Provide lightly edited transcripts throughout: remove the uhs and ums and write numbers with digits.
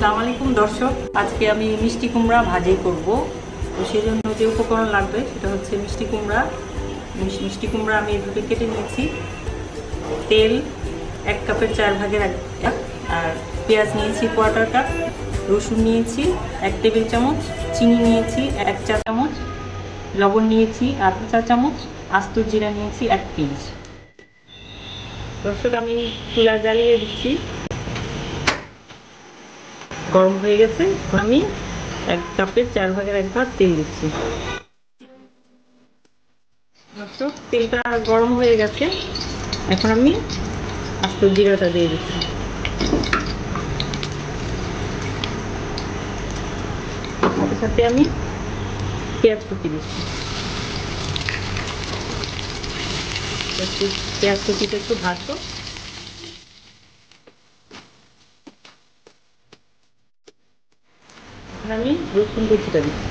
আসসালামু আলাইকুম দর্শক, আজকে আমি মিষ্টি কুমড়া ভাজি করব। তো সেই জন্য যে উপকরণ লাগবে সেটা হচ্ছে মিষ্টি কুমড়া। মিষ্টি কুমড়া আমি এভাবে কেটে নিয়েছি। তেল 1 কাপের 4 ভাগের 1 কাপ, আর পেঁয়াজ নিয়েছি 1/4 কাপ, রসুন নিয়েছি 1 টেবিল চামচ, চিনি নিয়েছি 1 চা চামচ, লবণ নিয়েছি 1/2 চা চামচ, আস্ত জিরা নিয়েছি 1 পিঞ্চ। দর্শক, আমি চুলা জ্বালিয়ে দিচ্ছি, গরম হয়ে গেছে। আমি 1 কাপের 4 ভাগের 1 ভাগ তেল দিচ্ছি। দর্শক, তেলটা গরম হয়ে গেছে, এখন আমি আস্ত জিরাটা দিয়ে দিচ্ছি। সাথে সাথে আমি পেঁয়াজ কুচি দিচ্ছি। পেঁয়াজ কুচিটা একটু ভাজবো। আমি রসুন কুচিটা দিচ্ছি।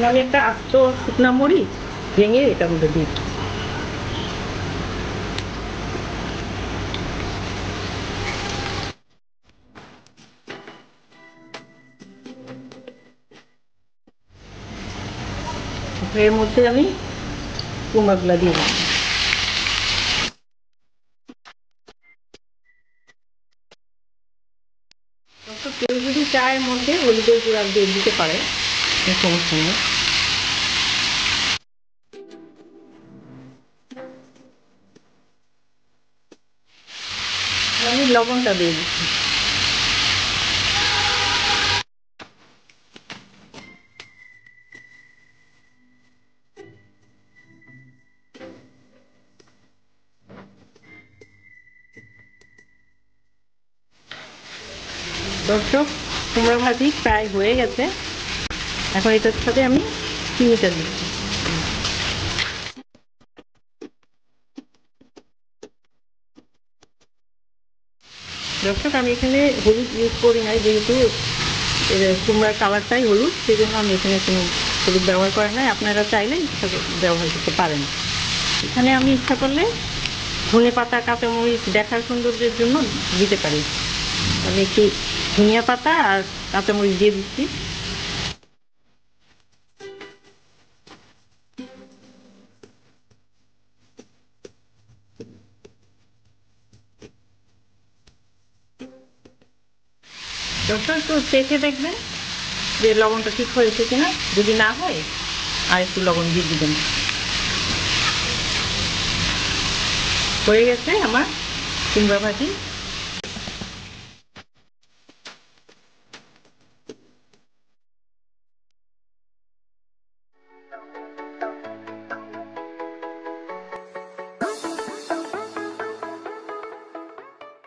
আমি একটা আস্ত শুকনা মরিচ ভেঙে এটার মধ্যে দিই। এর মধ্যে আমি কুমড়াগুলা দিয়ে দিচ্ছি। কেউ যদি চায়ের মধ্যে হলুদের গুঁড়া দিয়ে দিতে পারে, সমস্যা নেই। আমি লবণটা দিয়ে দিচ্ছি। দর্শক, কুমড়া ভাজি প্রায় হয়ে গেছে। এখন এটার সাথে আমি চিনিটা দিচ্ছি। দর্শক, আমি এখানে হলুদ ইউজ করি নাই, যেহেতু কুমড়ার কালারটাই হলুদ, সেই জন্য আমি এখানে কোনো হলুদ ব্যবহার করি নাই। আপনারা চাইলে ব্যবহার করতে পারেন। এখানে আমি ইচ্ছা করলে ধনেপাতা, কাঁচামরিচ দেখার সৌন্দর্যের জন্য দিতে পারি। আমি একটু ধনিয়া পাতা আর কাঁচামরিচ দিয়ে দিচ্ছি। দর্শক, একটু চেখে দেখবেন যে লবণটা ঠিক হয়েছে কিনা। যদি না হয় আর একটু লবণ দিয়ে দিবেন। হয়ে গেছে আমার কুমড়া ভাজি।